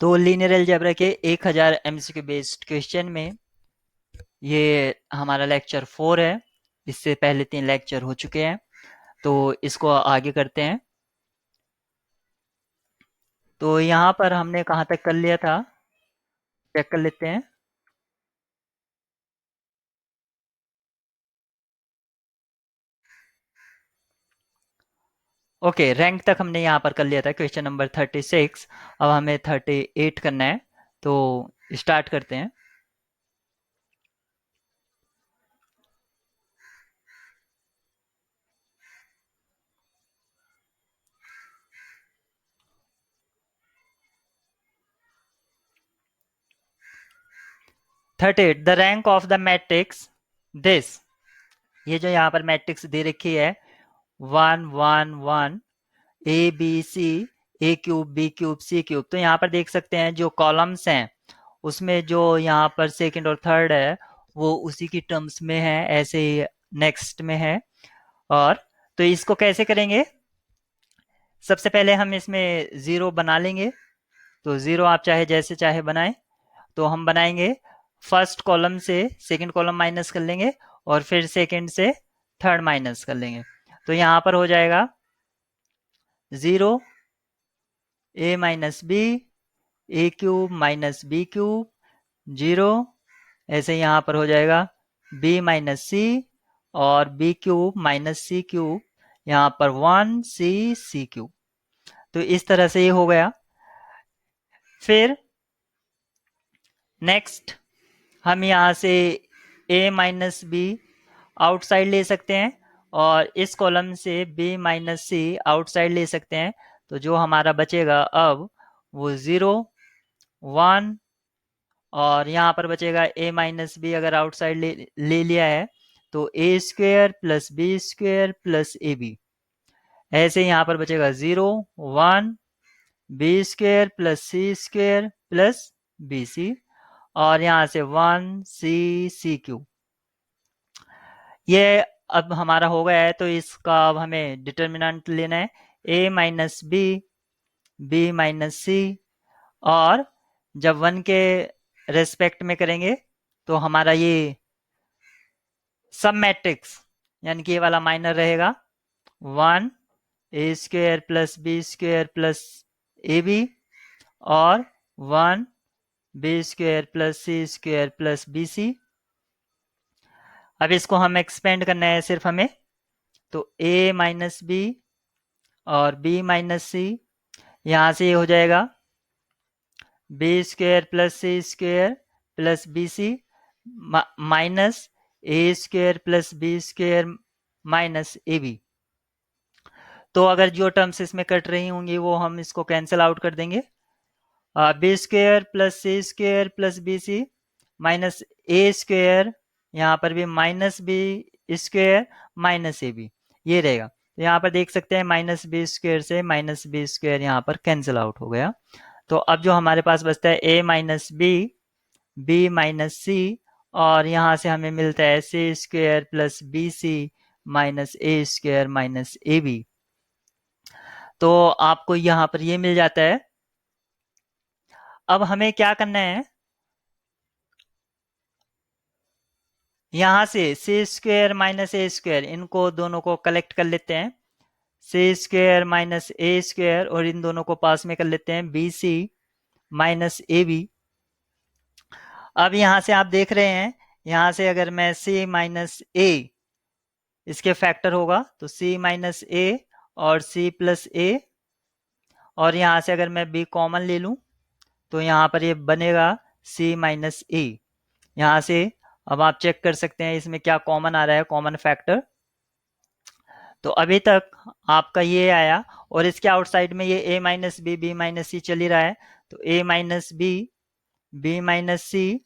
तो linear algebra के 1000 MCQ based question में ये हमारा लेक्चर 4 है। इससे पहले 3 लेक्चर हो चुके हैं, तो इसको आगे करते हैं। तो यहाँ पर हमने कहाँ तक कर लिया था, चेक कर लेते हैं। ओके, रैंक तक हमने यहाँ पर कर लिया था, क्वेश्चन नंबर 36। अब हमें 38 करना है, तो स्टार्ट करते हैं। Thirty eight, the rank of the matrix this. ये जो यहाँ पर मैट्रिक्स दे रखी है, 1 1 1 A B C, A cube B cube C cube, तो यहाँ पर देख सकते हैं जो कॉलम्स हैं उसमें जो यहाँ पर सेकंड और थर्ड है वो उसी की टर्म्स में है, ऐसे ही नेक्स्ट में है। और तो इसको कैसे करेंगे, सबसे पहले हम इसमें जीरो बना लेंगे। तो जीरो आप चाहे जैसे चाहे बनाएं। तो हम बनाएंगे, फर्स्ट कॉलम से सेकंड कॉलम माइनस कर लेंगे और फिर सेकंड से थर्ड माइनस कर लेंगे। तो यहाँ पर हो जाएगा 0 ए माइनस बी, ए क्यूब माइनस बी क्यूब 0। ऐसे यहाँ पर हो जाएगा बी माइनस सी और बी क्यूब माइनस सी क्यूब, यहाँ पर 1 सी सी क्यूब। तो इस तरह से ये हो गया। फिर नेक्स्ट हम यहाँ से a माइनस बी आउटसाइड ले सकते हैं और इस कॉलम से b माइनस सी आउटसाइड ले सकते हैं। तो जो हमारा बचेगा अब वो 0 1, और यहाँ पर बचेगा a माइनस बी अगर आउटसाइड ले लिया है तो a square plus B square plus a b. ऐसे यहाँ पर बचेगा 0 1 बी स्क्वेयर प्लस सी स्क्वेयर प्लस बी सी, और यहाँ से 1 सी सी क्यूब। ये अब हमारा हो गया है, तो इसका अब हमें डिटर्मिनेंट लेना है, a minus b, b minus c. और जब 1 के रेस्पेक्ट में करेंगे तो हमारा ये सब मैट्रिक्स यानी कि ये वाला माइनर रहेगा, 1 a square plus B square plus a b और 1 बी स्क्वेयर प्लस सी स्क्वेयर प्लस बी सी। अब इसको हम एक्सपेंड करना है सिर्फ हमें, तो a माइनस बी और b माइनस सी, यहाँ से ये हो जाएगा B square plus C square plus B C minus A square plus B square minus A B. तो अगर जो टर्म्स इसमें कट रही होंगी वो हम इसको कैंसिल आउट कर देंगे। बी स्क्वेयर प्लस सी square plus B C minus ए स्क्वेयर, यहाँ पर भी माइनस बी स्क्वेयर माइनस ए बी, ये रहेगा। तो यहाँ पर देख सकते हैं माइनस बी स्क्वेयर से माइनस बी स्क्वेयर यहाँ पर कैंसिल आउट हो गया। तो अब जो हमारे पास बचता है a minus b, b minus c, और यहाँ से हमें मिलता है c square plus B C minus A square minus A B. तो आपको यहाँ पर ये मिल जाता है। अब हमें क्या करना है, यहाँ से सी स्क्वेयर माइनस ए स्क्वेयर इनको दोनों को कलेक्ट कर लेते हैं, सी स्क्वेयर माइनस ए स्क्वेयर, और इन दोनों को पास में कर लेते हैं बी सी माइनस ए बी। अब यहाँ से आप देख रहे हैं, यहाँ से अगर मैं c माइनस ए इसके फैक्टर होगा तो c माइनस ए और c प्लस ए, और यहाँ से अगर मैं b कॉमन ले लूँ तो यहाँ पर ये बनेगा c माइनस ए। यहाँ से अब आप चेक कर सकते हैं इसमें क्या कॉमन आ रहा है, कॉमन फैक्टर। तो अभी तक आपका ये आया, और इसके आउटसाइड में ये a minus b, b minus c चल ही रहा है, तो a minus b, b minus c,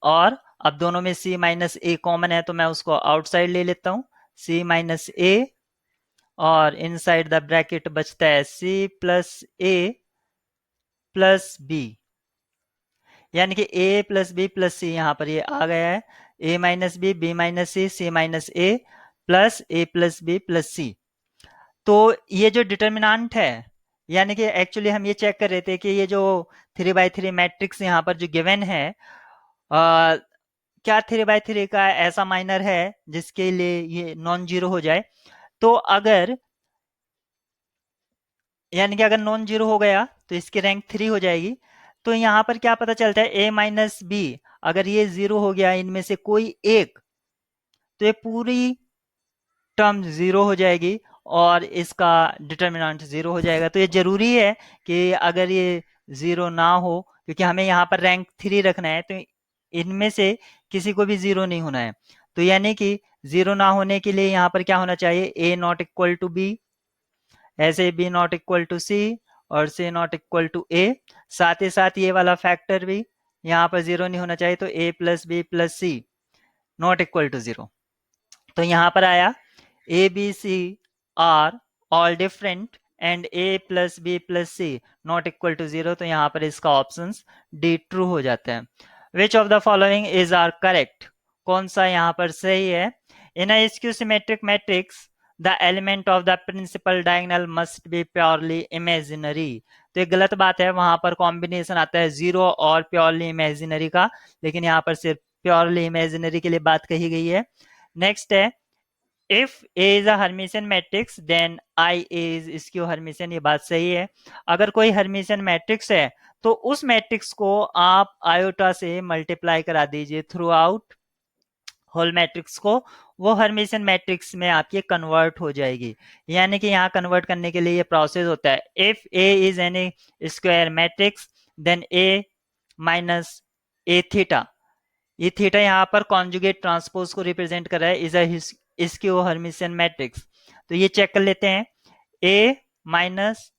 और अब दोनों में c माइनस ए कॉमन है तो मैं उसको आउटसाइड ले लेता हूँ, c माइनस ए, और इनसाइड द ब्रैकेट बचता है c plus a plus b, यानी कि a plus B plus c, यहाँ पर ये आ गया है a minus b, b minus c, c minus a plus a plus B plus c. तो ये जो डिटर्मिनेंट है यानी कि एक्चुअली हम ये चेक कर रहे थे कि ये जो 3 by 3 मैट्रिक्स यहाँ पर जो गिवन है, क्या 3 by 3 का ऐसा माइनर है जिसके लिए ये नॉन जीरो हो जाए? तो अगर, यानी कि अगर नॉन जीरो हो गया तो इसकी रैंक 3 हो जाएगी। तो यहाँ पर क्या पता चलता है, a माइनस बी, अगर ये जीरो हो गया इनमें से कोई एक, तो ये पूरी टर्म जीरो हो जाएगी और इसका डिटर्मिनेंट जीरो हो जाएगा। तो ये जरूरी है कि अगर ये जीरो ना हो, क्योंकि हमें यहाँ पर रैंक 3 रखना है, तो इनमें से किसी को भी जीरो नहीं होना है। तो यानी कि जीरो ना होने के लिए यहाँ पर क्या होना चाहिए, a not equal to B, ऐसे B not equal to C और C not equal to A. साथ ही साथ ये वाला फैक्टर भी यहाँ पर जीरो नहीं होना चाहिए, तो a plus B plus C not equal to zero. तो यहाँ पर आया A B C are all different and a plus B plus C not equal to zero. तो यहाँ पर इसका ऑप्शन डी ट्रू हो जाता है। Which of the following is are correct, कौन सा यहाँ पर सही है? इन a skew symmetric matrix the element of the principal diagonal must be purely imaginary। तो ये गलत बात है, वहां पर कॉम्बिनेशन आता है जीरो और प्योरली इमेजिनरी का, लेकिन यहाँ पर सिर्फ प्योरली इमेजिनरी के लिए बात कही गई है। नेक्स्ट है, if A is a Hermitian matrix then I is skew Hermitian. ये बात सही है। अगर कोई हर्मिशियन मैट्रिक्स है तो उस मैट्रिक्स को आप आयोटा से मल्टीप्लाई करा दीजिए थ्रू आउट होल मैट्रिक्स को, वो हर्मिशियन मैट्रिक्स में आपकी कन्वर्ट हो जाएगी। यानी कि यहाँ कन्वर्ट करने के लिए ये प्रोसेस होता है, if A is any square matrix then A minus A theta, ये थीटा यहाँ पर कॉन्जुगेट ट्रांसपोज को रिप्रेजेंट कर रहा है, is a skew Hermitian matrix. तो ये चेक कर लेते हैं, ए माइनस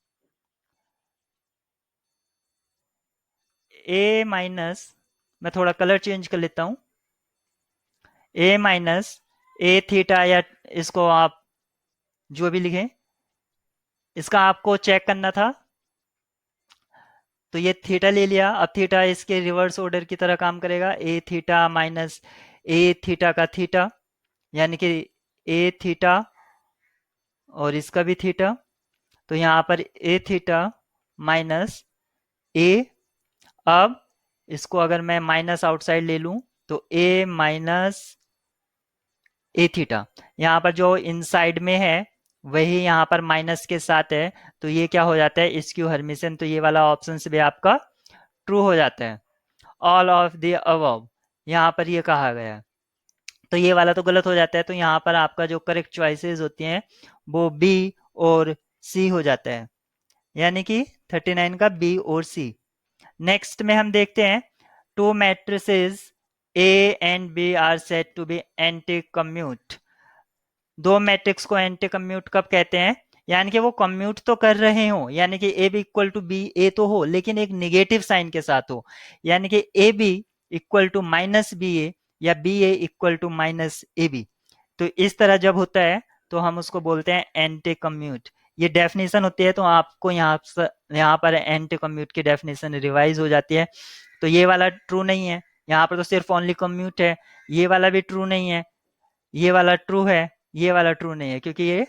मैं थोड़ा कलर चेंज कर लेता हूं, ए माइनस ए थीटा, या इसको आप जो भी लिखें, इसका आपको चेक करना था। तो ये थीटा ले लिया, अब थीटा इसके रिवर्स ऑर्डर की तरह काम करेगा, ए थीटा माइनस ए थीटा का थीटा, यानी कि ए थीटा और इसका भी थीटा। तो यहाँ पर ए थीटा माइनस ए, अब इसको अगर मैं माइनस आउटसाइड ले लूं तो ए माइनस ए थीटा, यहाँ पर जो इनसाइड में है वही यहाँ पर माइनस के साथ है, तो ये क्या हो जाता है, स्क्यू हर्मिशियन। तो ये वाला ऑप्शन भी आपका ट्रू हो जाता है, ऑल ऑफ द अबव यहाँ पर ये कहा गया है। तो ये वाला तो गलत हो जाता है, तो यहाँ पर आपका जो करेक्ट चॉइसेस होती हैं वो बी और सी हो जाता है, यानी कि 39 का बी और सी। नेक्स्ट में हम देखते हैं, two matrices A and B are set to be anti commute. दो मैट्रिक्स को एंटी कम्यूट कब कहते हैं? यानी कि वो कम्यूट तो कर रहे हो, यानी कि a b equal to b a तो हो, लेकिन एक निगेटिव साइन के साथ हो, यानी कि a b equal to minus b a या b a equal to minus A B. तो इस तरह जब होता है तो हम उसको बोलते हैं एंटी कम्यूट। ये डेफिनेशन होती है, तो आपको यहाँ पर एंटी कम्यूट की डेफिनेशन रिवाइज हो जाती है। तो ये वाला ट्रू नहीं है, यहाँ पर तो सिर्फ ओनली कम्यूट है। ये वाला भी ट्रू नहीं है, ये वाला ट्रू है, ये वाला ट्रू नहीं है, क्योंकि ये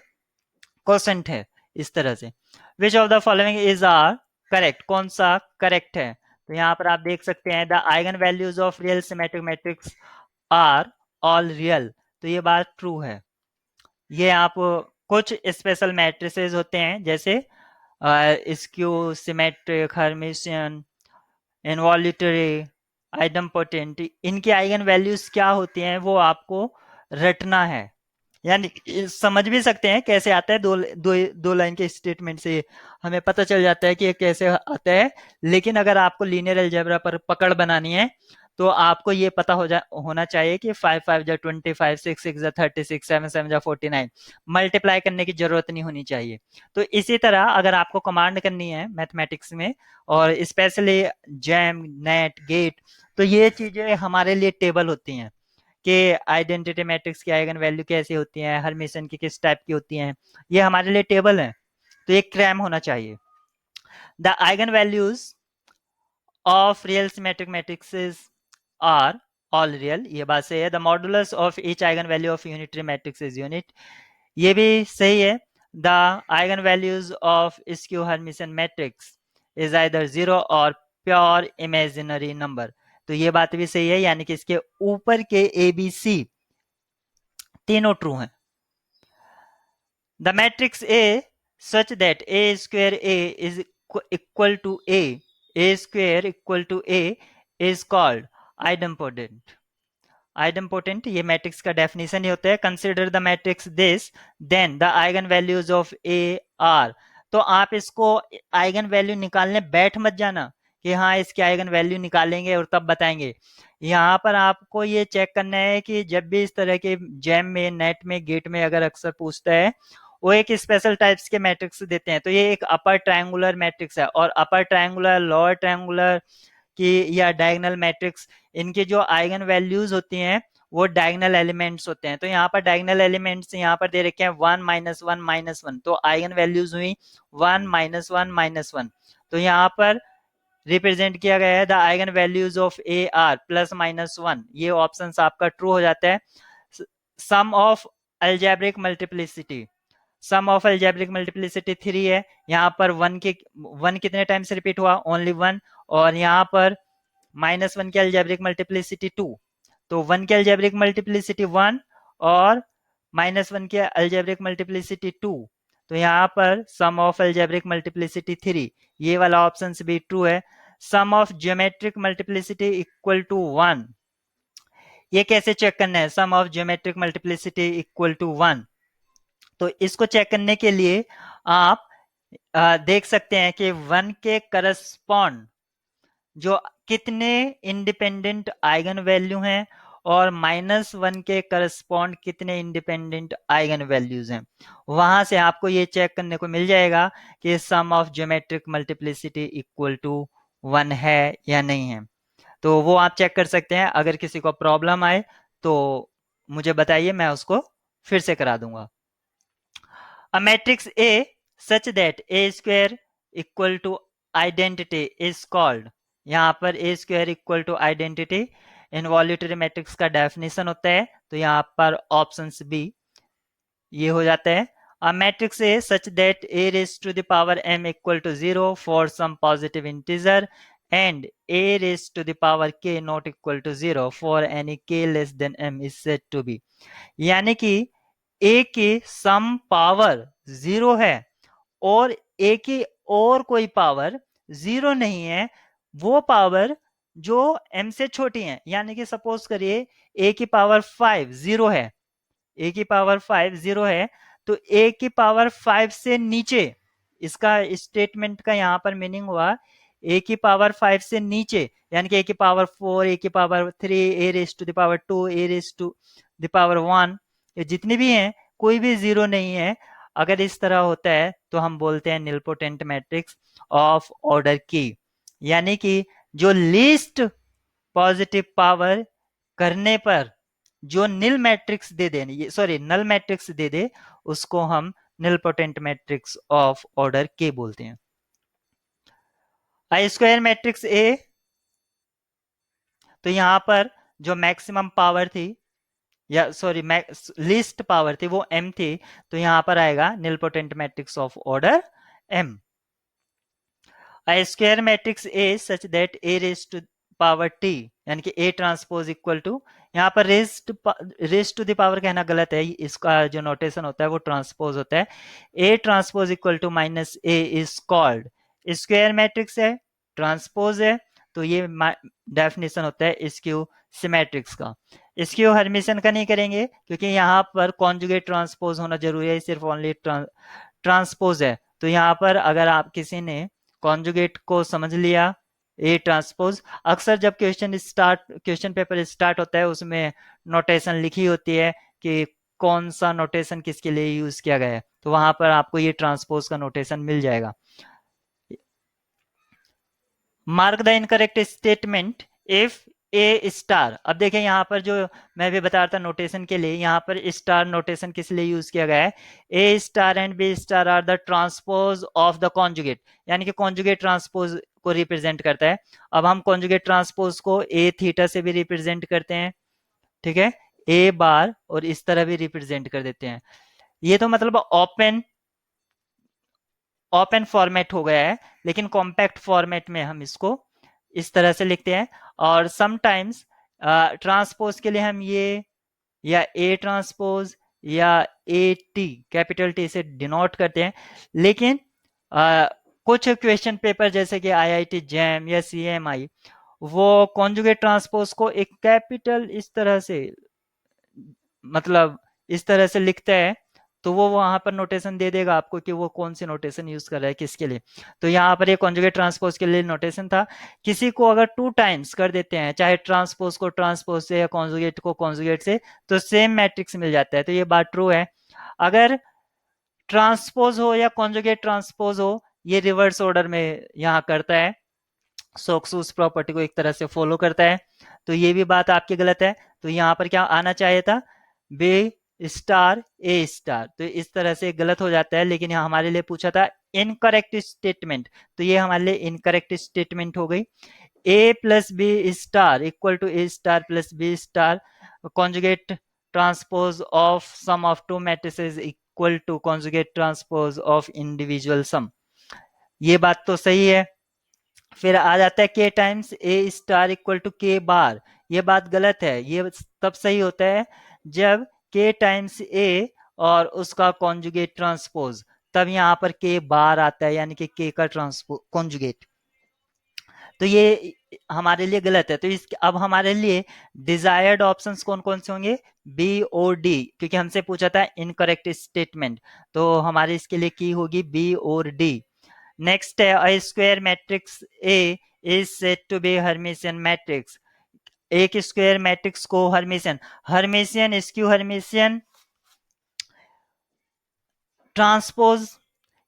क्वोशंट है इस तरह से। Which of the following is are correct, कौन सा करेक्ट है? तो यहाँ पर आप देख सकते हैं, the eigen values of real symmetric matrix are all real. तो ये बात ट्रू है। ये आप कुछ स्पेशल मैट्रिसेस होते हैं जैसे स्क्यू सिमेट्रिक, हर्मिशियन, इनवॉल्यूटरी, आइडम्पोटेंट, इनकी आइगन वैल्यूज क्या होती हैं वो आपको रटना है। यानी समझ भी सकते हैं कैसे आता है, दो लाइन के स्टेटमेंट से हमें पता चल जाता है कि ये कैसे आता है। लेकिन अगर आपको लीनियर अलजेब्रा पर पकड़ बनानी है तो आपको ये पता होना चाहिए कि 5 5 जा 25, 6 6 जा 36, 7 7 जा 49, मल्टीप्लाई करने की जरूरत नहीं होनी चाहिए। तो इसी तरह अगर आपको कमांड करनी है मैथमेटिक्स में, और स्पेशली जैम, नेट, गेट, तो ये चीजें हमारे लिए टेबल होती हैं कि आइडेंटिटी मैट्रिक्स की आइगन वैल्यू कैसी होती है, हर्मिशन की किस टाइप की होती हैं, ये हमारे लिए टेबल है। तो ये क्रैम होना चाहिए। The eigen values of real symmetric matrices are all real, ये बात सही है। The modulus of each eigenvalue of unitary matrix is unit, ये भी सही है। the eigenvalues of skew Hermitian matrix is either 0 और प्योर इमेजिनरी नंबर। तो ये बात भी सही है, यानी कि इसके ऊपर के ए बी सी तीनों ट्रू हैं। The matrix A such that A square A is equal to A square equal to A is called idempotent. Idempotent ये मैट्रिक्स का डेफिनेशन ही होता है। Consider the matrix this then the eigen values of A are. तो आप इसको eigen value निकालने बैठ मत जाना कि हाँ इसके आइगन वैल्यू निकालेंगे और तब बताएंगे। यहाँ पर आपको ये चेक करना है कि जब भी इस तरह के जैम में, नेट में, गेट में अगर अक्सर पूछता है, वो एक स्पेशल टाइप्स के मैट्रिक्स देते हैं। तो ये एक अपर ट्रायंगुलर मैट्रिक्स है, और अपर ट्रायंगुलर, लोअर ट्रायंगुलर की या डायगोनल मैट्रिक्स, इनके जो आइगन वैल्यूज होती हैं वो डायगोनल एलिमेंट्स होते हैं। तो यहाँ पर डायगोनल एलिमेंट्स यहाँ पर दे रखे हैं 1 -1 -1, तो आइगन वैल्यूज हुई 1 -1 -1। तो यहाँ पर रिप्रेजेंट किया गया है the eigen values of A are +-1। ये ऑप्शन आपका ट्रू हो जाता है। Sum of algebraic multiplicity, sum of algebraic multiplicity 3 है। यहाँ पर 1 कितने टाइम्स रिपीट हुआ? ओनली 1। और यहाँ पर -1 की अलजेब्रिक मल्टीप्लिसिटी 2। तो 1 की अलजेब्रिक मल्टीप्लिसिटी 1 और -1 की अलजेब्रिक मल्टीप्लिसिटी 2। तो यहाँ पर सम ऑफ अलजेब्रिक मल्टीप्लिसिटी 3, ये वाला ऑप्शन भी ट्रू है। Sum of geometric multiplicity equal to 1, ये कैसे चेक करना है? Sum of geometric multiplicity equal to 1। तो इसको चेक करने के लिए आप देख सकते हैं कि 1 के करस्पॉन्ड जो कितने इंडिपेंडेंट आइगन वैल्यू हैं और -1 के करस्पॉन्ड कितने इंडिपेंडेंट आइगन वैल्यूज हैं। वहां से आपको ये चेक करने को मिल जाएगा कि sum of geometric multiplicity equal to 1 है या नहीं है। तो वो आप चेक कर सकते हैं। अगर किसी को प्रॉब्लम आए तो मुझे बताइए, मैं उसको फिर से करा दूंगा। A matrix A such that A square equal to identity is called, यहाँ पर A square equal to identity involutory matrix का डेफिनेशन होता है। तो यहाँ पर ऑप्शन बी ये हो जाता है। A matrix A such that A raised to the power m equal to 0 for some positive integer and A raised to the power k not equal to 0 for any k less than m is said to be। यानी कि ए की some power 0 है और ए की और कोई power 0 नहीं है, वो पावर जो m से छोटी है। यानी कि सपोज करिए ए की पावर 5 0 है, ए की पावर 5 0 है, तो ए की पावर 5 से नीचे, इसका स्टेटमेंट का यहाँ पर मीनिंग हुआ ए की पावर 5 से नीचे, यानी कि ए की पावर 4, ए की power 3, A raise to the power 2, A raise to the power 1, ये जितनी भी हैं कोई भी 0 नहीं है। अगर इस तरह होता है तो हम बोलते हैं निलपोटेंट मैट्रिक्स ऑफ ऑर्डर की। यानी कि जो लीस्ट पॉजिटिव पावर करने पर जो निल मैट्रिक्स दे दे, सॉरी नल मैट्रिक्स दे दे, उसको हम निलपोटेंट मैट्रिक्स ऑफ ऑर्डर के बोलते हैं। आई स्क्वायर मैट्रिक्स ए, तो यहां पर जो मैक्सिमम पावर थी या सॉरी लीस्ट पावर थी वो m थी, तो यहां पर आएगा nilpotent matrix of order m। A square matrix A such that A raise to power t, यानी कि ए ट्रांसपोज इक्वल टू, यहाँ पर रेज टू द पावर कहना गलत है, इसका जो नोटेशन होता है वो ट्रांसपोज होता है। A transpose equal to minus A is called square matrix है, ट्रांसपोज है, तो ये डेफिनेशन होता है स्क्यू सिमेट्रिक्स का। स्क्यू हर्मिशन का नहीं करेंगे क्योंकि यहाँ पर कॉन्जुगेट ट्रांसपोज होना जरूरी है, सिर्फ ओनली ट्रांसपोज है। तो यहाँ पर अगर आप किसी ने कॉन्जुगेट को समझ लिया, ए ट्रांसपोज, अक्सर जब क्वेश्चन पेपर स्टार्ट होता है उसमें नोटेशन लिखी होती है कि कौन सा नोटेशन किसके लिए यूज किया गया है, तो वहां पर आपको ये ट्रांसपोज का नोटेशन मिल जाएगा। Mark the incorrect statement if A star. अब देखें यहाँ पर जो मैं भी बता रहा था नोटेशन के लिए, यहाँ पर स्टार नोटेशन किस लिए यूज किया गया है? A star and b star are the transpose of the conjugate, यानी कि कॉन्जुगेट ट्रांसपोज को रिप्रेजेंट करता है। अब हम कॉन्जुगेट ट्रांसपोज को ए थीटा से भी रिप्रेजेंट करते हैं, ठीक है, ए बार, और इस तरह भी रिप्रेजेंट कर देते हैं। ये तो मतलब ओपन ओपन फॉर्मेट हो गया है, लेकिन कॉम्पैक्ट फॉर्मेट में हम इसको इस तरह से लिखते हैं। और समटाइम्स ट्रांसपोज के लिए हम ये या ए ट्रांसपोज या ए टी, कैपिटल टी से डिनोट करते हैं। लेकिन आ, कुछ क्वेश्चन पेपर जैसे कि आईआईटी जैम या सीएमआई, वो कॉन्जुगेट ट्रांसपोज को एक कैपिटल इस तरह से, मतलब इस तरह से लिखता है, तो वो वहां पर नोटेशन दे देगा आपको कि वो कौन सी नोटेशन यूज कर रहा है किसके लिए। तो यहाँ पर ये कॉन्जुगेट ट्रांसपोज के लिए नोटेशन था। किसी को अगर 2 टाइम्स कर देते हैं, चाहे ट्रांसपोज को ट्रांसपोज से या कॉन्जुगेट को कॉन्जुगेट से, तो सेम मैट्रिक्स मिल जाता है। तो ये बात ट्रू है। अगर ट्रांसपोज हो या कॉन्जुगेट ट्रांसपोज हो, ये रिवर्स ऑर्डर में यहाँ करता है, सोक्स उस प्रॉपर्टी को एक तरह से फॉलो करता है। तो ये भी बात आपकी गलत है। तो यहाँ पर क्या आना चाहिए था, बी स्टार ए स्टार। तो इस तरह से गलत हो जाता है, लेकिन यहाँ हमारे लिए पूछा था इनकरेक्ट स्टेटमेंट, तो ये हमारे लिए इनकरेक्ट स्टेटमेंट हो गई। A plus b star equal to a star plus b star, conjugate transpose of sum of two matrices equal to conjugate transpose of individual sum. ये बात तो सही है। फिर आ जाता है k times A star equal to k bar. ये बात गलत है। ये तब सही होता है जब के टाइम्स ए और उसका कॉन्जुगेट ट्रांसपोज, तब यहाँ पर के बार आता है, यानी कि के का ट्रांसपोज कॉन्जुगेट। तो ये हमारे लिए गलत है। तो इस अब हमारे लिए डिजायर्ड ऑप्शंस कौन कौन से होंगे, बी और डी, क्योंकि हमसे पूछा था इनकरेक्ट स्टेटमेंट, तो हमारे इसके लिए की होगी बी और डी। नेक्स्ट है a square matrix A is said to be Hermitian matrix. एक स्क्वायर मैट्रिक्स को Hermitian, Hermitian skew Hermitian transpose,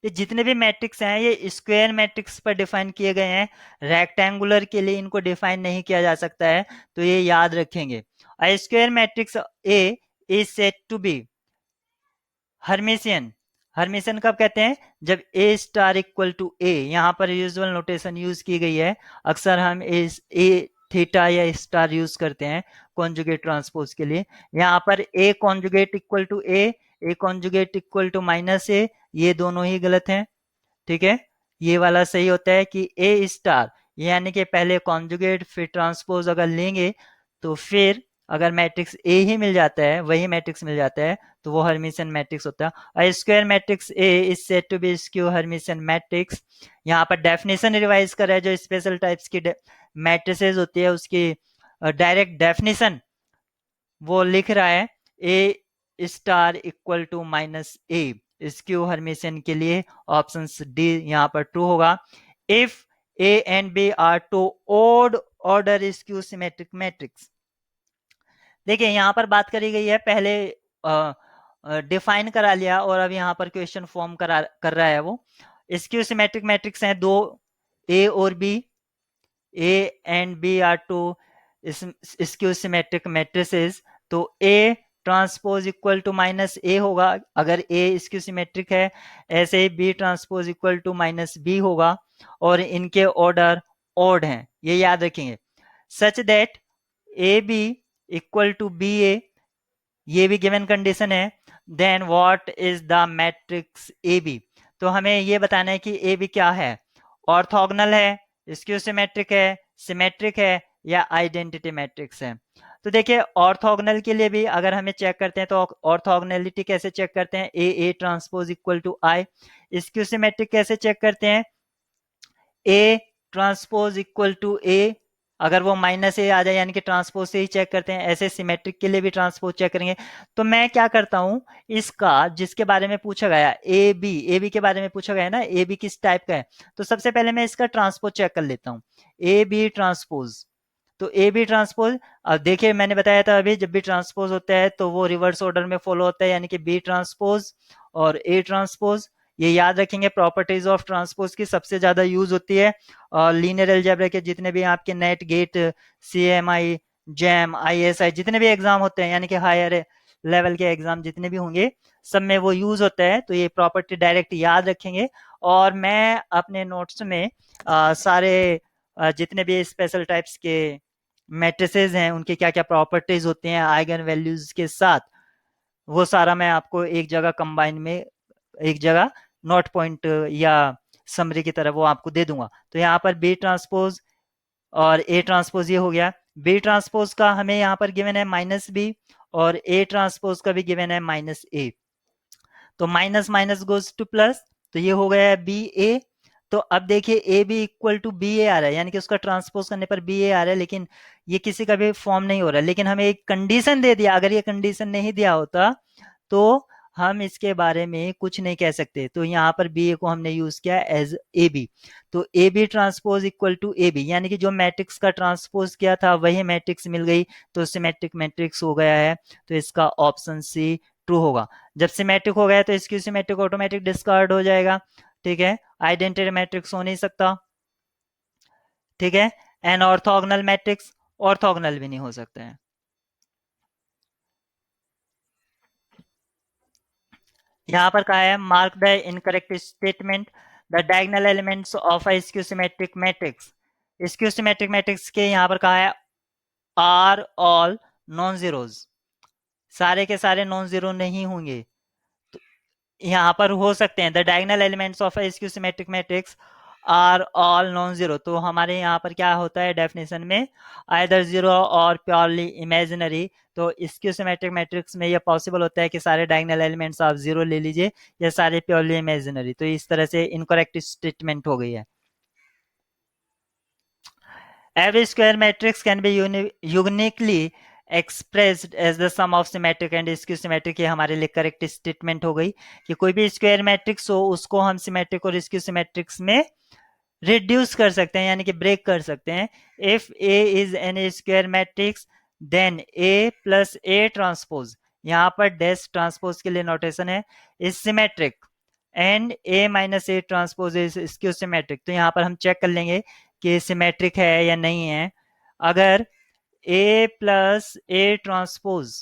ये जितने भी मैट्रिक्स हैं ये स्क्वायर मैट्रिक्स पर डिफाइन किए गए हैं। रेक्टेंगुलर के लिए इनको डिफाइन नहीं किया जा सकता है, तो ये याद रखेंगे। A square matrix A is said to be Hermitian. Hermitian कब कहते हैं, जब A star equal to A, यहाँ पर यूजुअल नोटेशन यूज की गई है। अक्सर हम ए थीटा या स्टार यूज करते हैं कॉन्जुगेट ट्रांसपोज के लिए। यहाँ पर a conjugate equal to a conjugate equal to minus a, ये दोनों ही गलत हैं। ठीक है, ये वाला सही होता है कि ए स्टार, यानी कि पहले कॉन्जुगेट फिर ट्रांसपोज अगर लेंगे, तो फिर अगर मैट्रिक्स ए ही मिल जाता है, वही मैट्रिक्स मिल जाता है, तो वो हर्मिशियन मैट्रिक्स होता है। Square matrix A is said to be skew Hermitian matrix. यहाँ पर डेफिनेशन रिवाइज कर रहा है, जो स्पेशल टाइप्स की मैट्रिसेस होती है उसकी डायरेक्ट डेफिनेशन वो लिख रहा है, a star equal to minus a, skew hermitian के लिए ऑप्शन डी यहाँ पर ट्रू होगा। If a and B are two odd order skew symmetric matrix. देखिए यहाँ पर बात करी गई है, पहले डिफाइन करा लिया और अब यहाँ पर क्वेश्चन फॉर्म कर रहा है वो। स्क्यू सिमेट्रिक मैट्रिक्स हैं दो, ए और b, a and B are two skew symmetric matrices. तो a transpose equal to minus a होगा अगर ए स्क्यू सिमेट्रिक है, ऐसे ही b transpose equal to minus b होगा, और इनके ऑर्डर ऑड हैं, ये याद रखेंगे। Such that a b equal to b a, ये भी गिवन कंडीशन है। Then what is the matrix a B, तो हमें ये बताना है कि ए बी क्या है, ऑर्थोगोनल है, स्क्यू सिमेट्रिक है, सिमेट्रिक है, या आइडेंटिटी मैट्रिक्स है। तो देखिए ऑर्थोगोनल के लिए भी अगर हमें चेक करते हैं, तो ऑर्थोगोनलिटी कैसे चेक करते हैं, A transpose equal to I. Skew symmetric कैसे चेक करते हैं, A transpose equal to A, अगर वो माइनस ए आ जाए यानी कि ट्रांसपोज से ही चेक करते हैं। ऐसे सिमेट्रिक के लिए भी ट्रांसपोज चेक करेंगे। तो मैं क्या करता हूं, इसका जिसके बारे में पूछा गया ए बी के बारे में पूछा गया है ना, ए बी किस टाइप का है, तो सबसे पहले मैं इसका ट्रांसपोज चेक कर लेता हूँ, ए बी ट्रांसपोज। तो ए बी ट्रांसपोज, अब देखिए मैंने बताया था अभी, जब भी ट्रांसपोज होता है तो वो रिवर्स ऑर्डर में फॉलो होता है, यानी कि बी ट्रांसपोज और ए ट्रांसपोज। ये याद रखेंगे, प्रॉपर्टीज ऑफ ट्रांसपोज की सबसे ज्यादा यूज होती है। और लीनियर अलजेब्रा के जितने भी आपके NET GATE CMI JAM ISI जितने भी एग्जाम होते हैं, यानी कि हायर लेवल के एग्जाम जितने भी होंगे, सब में वो यूज होता है। तो ये प्रॉपर्टी डायरेक्ट याद रखेंगे। और मैं अपने नोट्स में सारे जितने भी स्पेशल टाइप्स के मैट्रिसेस हैं उनके क्या क्या प्रॉपर्टीज होते हैं आइगन वैल्यूज के साथ, वो सारा मैं आपको एक जगह कंबाइन में एक जगह नोट पॉइंट या समरी की तरह वो आपको दे दूंगा। तो यहाँ पर बी ट्रांसपोज और ए ट्रांसपोज ये हो गया। बी ट्रांसपोज का हमें यहाँ पर गिवन है माइनस बी, और ए ट्रांसपोज का भी गिवन है माइनस ए। तो minus minus goes to plus, तो ये हो गया बी ए। तो अब देखिए a b equal to b a आ रहा है, यानी कि उसका ट्रांसपोज करने पर बी ए आ रहा है, लेकिन ये किसी का भी फॉर्म नहीं हो रहा है। लेकिन हमें एक कंडीशन दे दिया, अगर ये कंडीशन नहीं दिया होता तो हम इसके बारे में कुछ नहीं कह सकते। तो यहाँ पर बी ए को हमने यूज किया एज ए बी। तो a b transpose equal to a b, यानी कि जो मैट्रिक्स का ट्रांसपोज किया था वही मैट्रिक्स मिल गई, तो सिमेट्रिक मैट्रिक्स हो गया है। तो इसका ऑप्शन सी ट्रू होगा। जब सिमेट्रिक हो गया तो इसकी सिमेट्रिक ऑटोमेटिक डिस्कार्ड हो जाएगा। ठीक है, आइडेंटिटी मैट्रिक्स हो नहीं सकता। ठीक है, एन ऑर्थोगोनल मैट्रिक्स ऑर्थोगोनल भी नहीं हो सकते हैं। यहाँ पर कहा है mark the incorrect statement, the diagonal elements of a skew symmetric matrix. Skew symmetric matrix के यहाँ पर कहा है आर ऑल नॉन जीरोज, सारे के सारे नॉन जीरो नहीं होंगे। तो यहाँ पर हो सकते हैं the diagonal elements of a skew symmetric matrix are all non zero. तो हमारे यहाँ पर क्या होता है डेफिनेशन में, आइदर जीरो और प्योरली इमेजिनरी। तो स्क्यू सिमेट्रिक मैट्रिक्स में ये पॉसिबल होता है कि सारे डायगोनल एलिमेंट्स आप जीरो ले लीजिए या सारे प्योरली इमेजिनरी। तो इस तरह से इनकरेक्ट स्टेटमेंट हो गई है। Every square matrix can be uniquely expressed as the sum of symmetric and skew symmetric। ये हमारे लिए करेक्ट स्टेटमेंट हो गई कि कोई भी स्क्वायर मैट्रिक्स हो उसको हम सिमेट्रिक और स्क्यू सिमेट्रिक्स में रिड्यूस कर सकते हैं, यानी कि ब्रेक कर सकते हैं। If A is an square matrix then A plus A transpose, यहाँ पर डैश ट्रांसपोज के लिए नोटेशन है, is symmetric and A minus A transpose is skew symmetric. तो यहाँ पर हम चेक कर लेंगे कि सिमेट्रिक है या नहीं है। अगर ए प्लस ए ट्रांसपोज,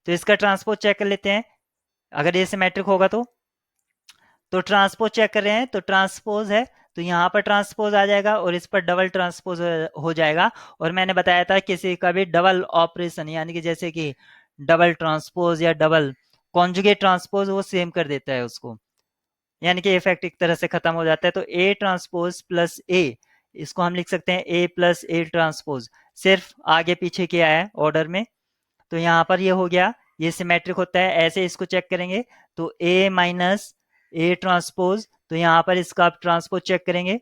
तो इसका ट्रांसपोज चेक कर लेते हैं। अगर ये सिमेट्रिक होगा तो ट्रांसपोज चेक कर रहे हैं, तो ट्रांसपोज है तो यहाँ पर ट्रांसपोज आ जाएगा और इस पर डबल ट्रांसपोज हो जाएगा। और मैंने बताया था किसी का भी डबल ऑपरेशन, यानी कि जैसे कि डबल ट्रांसपोज या डबल कॉन्जुगेट ट्रांसपोज, वो सेम कर देता है उसको, यानी कि इफेक्ट एक तरह से खत्म हो जाता है। तो ए ट्रांसपोज प्लस ए, इसको हम लिख सकते हैं ए प्लस ए ट्रांसपोज, सिर्फ आगे पीछे किया है ऑर्डर में। तो यहाँ पर ये हो गया, ये सिमेट्रिक होता है। ऐसे इसको चेक करेंगे तो ए माइनस ए ट्रांसपोज, तो यहाँ पर इसका आप ट्रांसपोज चेक करेंगे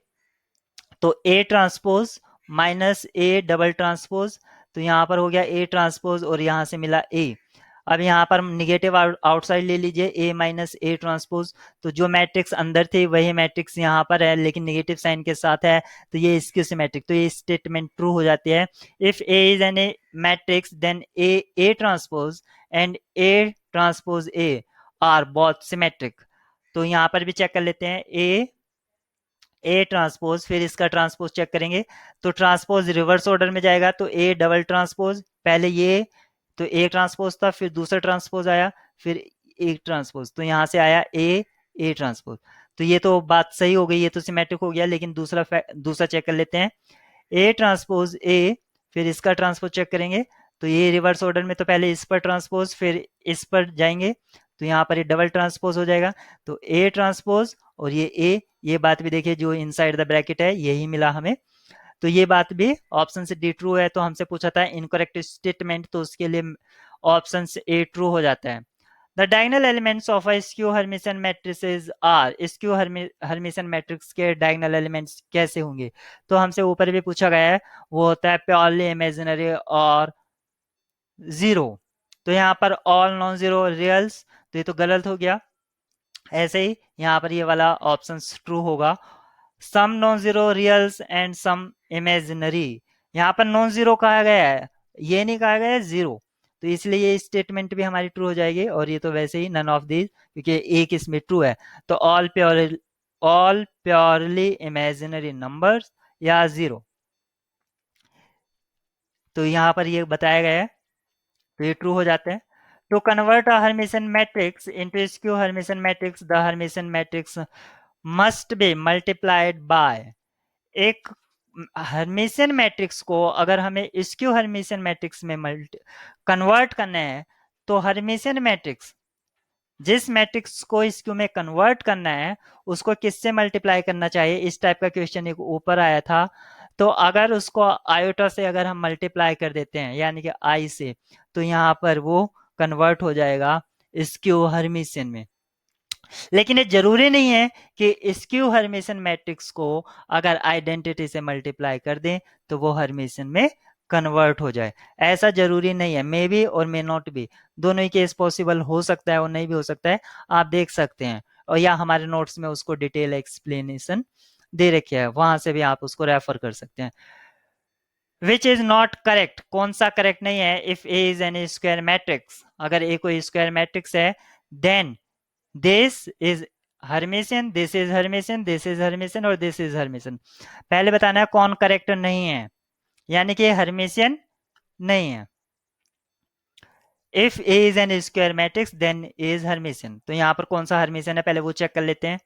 तो a transpose minus A double transpose, तो यहाँ पर हो गया ए ट्रांसपोज और यहाँ से मिला ए। अब यहाँ पर निगेटिव आउटसाइड ले लीजिए, ए माइनस ए ट्रांसपोज, तो जो मैट्रिक्स अंदर थे वही मैट्रिक्स यहाँ पर है लेकिन निगेटिव साइन के साथ है, तो ये स्क्यू सिमेट्रिक। तो ये स्टेटमेंट ट्रू हो जाती है। If A is an A matrix then A transpose and A transpose A are both symmetric. तो यहाँ पर भी चेक कर लेते हैं, ए ट्रांसपोज, फिर इसका ट्रांसपोज चेक करेंगे तो ट्रांसपोज रिवर्स ऑर्डर में जाएगा। तो ए डबल ट्रांसपोज, पहले ये तो ए ट्रांसपोज था, फिर दूसरा ट्रांसपोज आया, फिर एक ट्रांसपोज, तो यहाँ से आया ए ट्रांसपोज। तो ये तो बात सही हो गई, ये तो सिमेट्रिक हो गया। लेकिन दूसरा चेक कर लेते हैं, ए ट्रांसपोज ए, फिर इसका ट्रांसपोज चेक करेंगे तो ये रिवर्स ऑर्डर में, तो पहले इस पर ट्रांसपोज फिर इस पर जाएंगे, तो यहाँ पर ये डबल ट्रांसपोज हो जाएगा। तो ए ट्रांसपोज और ये ये बात भी देखिए जो इनसाइड द ब्रैकेट है यही मिला हमें। तो ये बात भी ऑप्शन से डी ट्रू है। तो हमसे पूछा था इनकरेक्ट स्टेटमेंट, तो उसके लिए ऑप्शन से ए ट्रू हो जाता है। The diagonal elements of a skew Hermitian matrices are, skew Hermitian matrix के डायगोनल एलिमेंट्स कैसे होंगे, तो हमसे ऊपर भी पूछा गया है, वो होता है प्योरली इमेजिनरी और जीरो। तो यहाँ पर ऑल नॉन जीरो रियल्स, तो ये तो गलत हो गया। ऐसे ही यहाँ पर ये वाला ऑप्शन ट्रू होगा, some non zero reals and some imaginary. यहाँ पर नॉन जीरो कहा गया है, ये नहीं कहा गया है जीरो, तो इसलिए ये स्टेटमेंट भी हमारी ट्रू हो जाएगी। और ये तो वैसे ही नन ऑफ दीज, क्योंकि एक इसमें ट्रू है। तो ऑल प्योरली इमेजिनरी नंबर्स या जीरो, तो यहाँ पर ये बताया गया है, तो ये ट्रू हो जाते हैं। To convert a Hermitian matrix into skew Hermitian matrix, the Hermitian matrix must be multiplied by, एक हर्मिशन मैट्रिक्स को अगर हमें स्क्यू हर्मिशन मैट्रिक्स में कन्वर्ट करना है तो हर्मिशन मैट्रिक्स जिस मैट्रिक्स को स्क्यू में कन्वर्ट करना है उसको किससे मल्टीप्लाई करना चाहिए, इस टाइप का क्वेश्चन एक ऊपर आया था। तो अगर उसको आयोटा से अगर हम मल्टीप्लाई कर देते हैं यानी कि आई से, तो यहाँ पर वो कन्वर्ट हो जाएगा स्क्यू हर्मिशियन में। लेकिन ये जरूरी नहीं है कि स्क्यू हर्मिशियन मैट्रिक्स को अगर आइडेंटिटी से मल्टीप्लाई कर दें तो वो हर्मिशियन में कन्वर्ट हो जाए, ऐसा जरूरी नहीं है। मे बी और मे नॉट बी, दोनों ही केस पॉसिबल हो सकता है और नहीं भी हो सकता है, आप देख सकते हैं। और या हमारे नोट्स में उसको डिटेल एक्सप्लेनेशन दे रखे है, वहां से भी आप उसको रेफर कर सकते हैं। विच इज नॉट करेक्ट, कौन सा करेक्ट नहीं है? If A is an square matrix, अगर ए कोई स्क्वायर मैट्रिक्स है, then this is Hermitian, this is Hermitian, this is Hermitian और दिस इज हर्मिशियन। पहले बताना है कौन करेक्ट नहीं है, यानी कि हर्मिशियन नहीं है। If A is an square matrix then is Hermitian, तो यहां पर कौन सा हर्मिशियन है पहले वो चेक कर लेते हैं।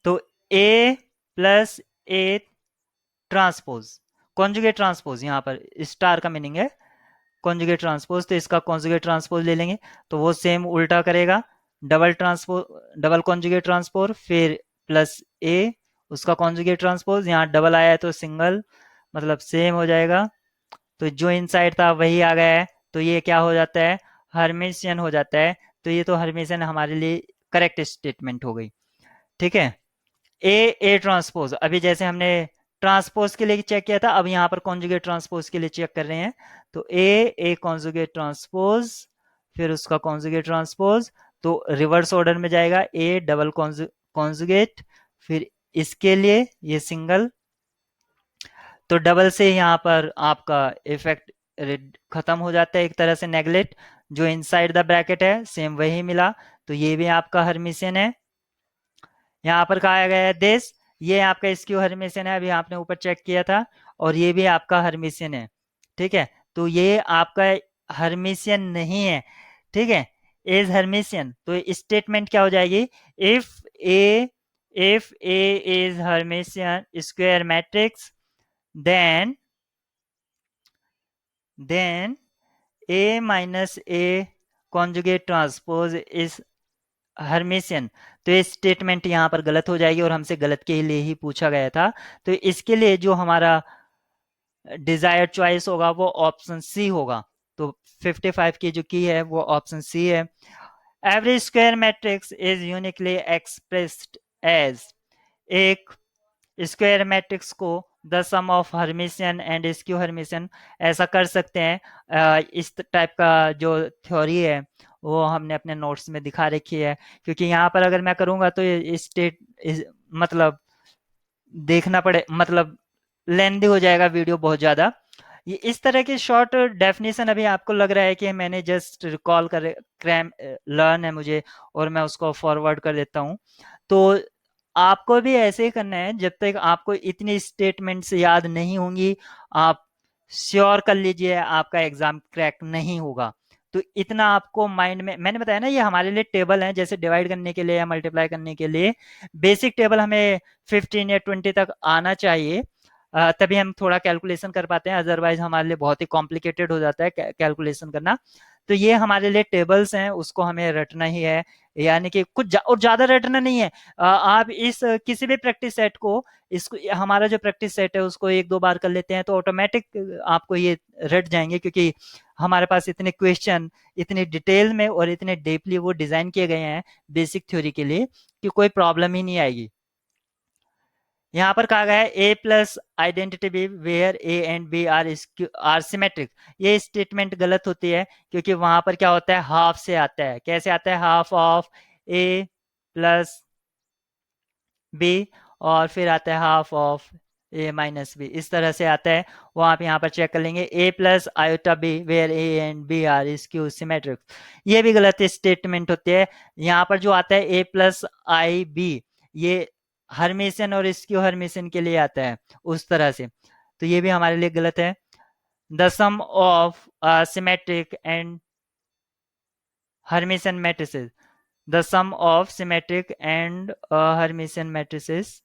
तो a plus A transpose, conjugate transpose, यहां पर स्टार का मीनिंग है कॉन्जुगेट ट्रांसपोज, तो इसका कॉन्जुगेट ट्रांसपोज ले लेंगे तो वो सेम उल्टा करेगा, double transpose, double conjugate transpose, फिर प्लस ए उसका कॉन्जुगेट ट्रांसपोज, यहाँ डबल आया है तो सिंगल, मतलब सेम हो जाएगा। तो जो इनसाइड था वही आ गया है, तो ये क्या हो जाता है, हर्मिशियन हो जाता है। तो ये तो हर्मिशियन हमारे लिए करेक्ट स्टेटमेंट हो गई। ठीक है, ए ए ट्रांसपोज, अभी जैसे हमने ट्रांसपोज के लिए चेक किया था, अब यहाँ पर कॉन्जुगेट ट्रांसपोज के लिए चेक कर रहे हैं। तो ए कॉन्जुगेट ट्रांसपोज, फिर उसका कॉन्जुगेट ट्रांसपोज, तो रिवर्स ऑर्डर में जाएगा, ए डबल कॉन्जुगेट, फिर इसके लिए ये सिंगल, तो डबल से यहाँ पर आपका इफेक्ट खत्म हो जाता है एक तरह से, नेगलेक्ट, जो इनसाइड द ब्रैकेट है सेम वही मिला, तो ये भी आपका हर्मिशियन है। यहाँ पर कहा गया है दिस, ये आपका स्क्यू हर्मिशियन है, अभी आपने ऊपर चेक किया था, और ये भी आपका हर्मिशियन है। ठीक है, तो ये आपका हर्मिशियन नहीं है। ठीक है, इज हर्मिशियन, तो स्टेटमेंट क्या हो जाएगी, if A if A is Hermitian square matrix then then A minus A conjugate transpose is Hermitian. तो ये स्टेटमेंट यहाँ पर गलत हो जाएगी और हमसे गलत के लिए ही पूछा गया था। तो इसके लिए जो हमारा डिजायर्ड चॉइस होगा वो ऑप्शन सी होगा। तो 55 की जो की है वो ऑप्शन सी है। Every square matrix is uniquely expressed as, एक स्क्वायर मैट्रिक्स को the sum of Hermitian and skew Hermitian ऐसा कर सकते हैं। इस टाइप का जो थ्योरी है वो हमने अपने नोट्स में दिखा रखी है, क्योंकि यहाँ पर अगर मैं करूँगा तो ये स्टेट मतलब देखना पड़े, मतलब लेंदी हो जाएगा वीडियो बहुत ज़्यादा। ये इस तरह की शॉर्ट डेफिनेशन अभी आपको लग रहा है कि मैंने जस्ट रिकॉल कर क्रैम लर्न है मुझे और मैं उसको फॉरवर्ड कर देता हूँ। तो आपको भी ऐसे ही करना है, जब तक आपको इतनी स्टेटमेंट्स याद नहीं होंगी आप श्योर कर लीजिए आपका एग्जाम क्रैक नहीं होगा। तो इतना आपको माइंड में, मैंने बताया ना ये हमारे लिए टेबल है, जैसे डिवाइड करने के लिए या मल्टीप्लाई करने के लिए बेसिक टेबल हमें 15 या 20 तक आना चाहिए, तभी हम थोड़ा कैलकुलेशन कर पाते हैं, अदरवाइज हमारे लिए बहुत ही कॉम्प्लिकेटेड हो जाता है कैलकुलेशन करना। तो ये हमारे लिए टेबल्स हैं, उसको हमें रटना ही है, यानी कि और ज्यादा रटना नहीं है। आप इस किसी भी प्रैक्टिस सेट को, इसको हमारा जो प्रैक्टिस सेट है उसको एक दो बार कर लेते हैं तो ऑटोमेटिक आपको ये रट जाएंगे, क्योंकि हमारे पास इतने क्वेश्चन इतने डिटेल में और इतने डीपली वो डिजाइन किए गए हैं बेसिक थ्योरी के लिए कि कोई प्रॉब्लम ही नहीं आएगी। यहाँ पर कहा गया है a plus identity b where a and B are symmetric, ये स्टेटमेंट गलत होती है, क्योंकि वहां पर क्या होता है, हाफ से आता है। कैसे आता है, half of A plus B और फिर आता है half of A minus B, इस तरह से आता है। वो आप यहाँ पर चेक कर लेंगे, a plus iota b where a and B are skew symmetric, ये भी गलत स्टेटमेंट होती है। यहाँ पर जो आता है ए प्लस आई बी, ये हर्मिशियन और स्क्यू हर्मिशियन के लिए आता है उस तरह से, तो ये भी हमारे लिए गलत है। The sum of symmetric and Hermitian matrices, the sum of symmetric and Hermitian matrices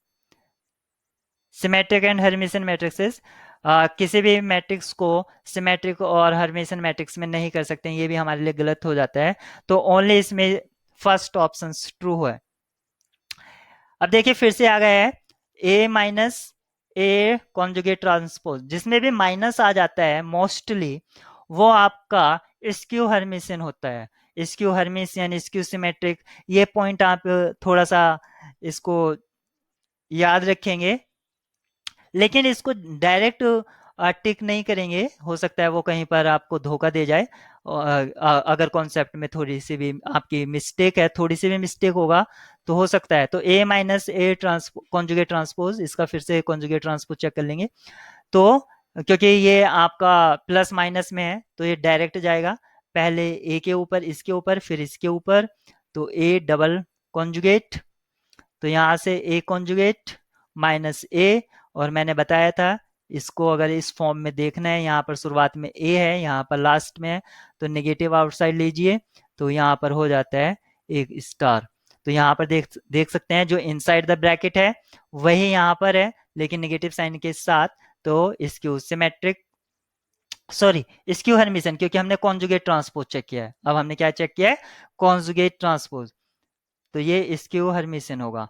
symmetric and Hermitian matrices, किसी भी मैट्रिक्स को सिमेट्रिक और हर्मिशन मैट्रिक्स में नहीं कर सकते हैं, ये भी हमारे लिए गलत हो जाता है। तो ओनली इसमें फर्स्ट ऑप्शन ट्रू है। अब देखिए फिर से आ गया है ए माइनस ए कॉन्जुगेट ट्रांसपोज, जिसमें भी माइनस आ जाता है मोस्टली वो आपका स्क्यू हर्मिशन होता है। स्क्यू हर्मिशन, स्क्यू सिमेट्रिक, ये पॉइंट आप थोड़ा सा इसको याद रखेंगे, लेकिन इसको डायरेक्ट टिक नहीं करेंगे, हो सकता है वो कहीं पर आपको धोखा दे जाए। अगर कॉन्सेप्ट में थोड़ी सी भी आपकी मिस्टेक है, थोड़ी सी भी मिस्टेक होगा तो हो सकता है। तो ए माइनस ए कॉन्जुगेट ट्रांसपोज, इसका फिर से कॉन्जुगेट ट्रांसपोज चेक कर लेंगे। तो क्योंकि ये आपका प्लस माइनस में है तो ये डायरेक्ट जाएगा, पहले ए के ऊपर, इसके ऊपर, फिर इसके ऊपर, तो ए डबल कॉन्जुगेट, तो यहाँ से ए कॉन्जुगेट माइनस ए, और मैंने बताया था इसको अगर इस फॉर्म में देखना है, यहाँ पर शुरुआत में ए है, यहाँ पर लास्ट में है, तो नेगेटिव आउटसाइड लीजिए, तो यहाँ पर हो जाता है एक स्टार। तो यहाँ पर देख देख सकते हैं जो इनसाइड द ब्रैकेट है वही यहाँ पर है, लेकिन नेगेटिव साइन के साथ। तो इसक्यू सिमेट्रिक, सॉरी स्क्यू हर्मिशन, क्योंकि हमने कॉन्जुगेट ट्रांसपोज चेक किया है। अब हमने क्या चेक किया है? कॉन्जुगेट ट्रांसपोज, तो ये स्क्यू हर्मिशन होगा।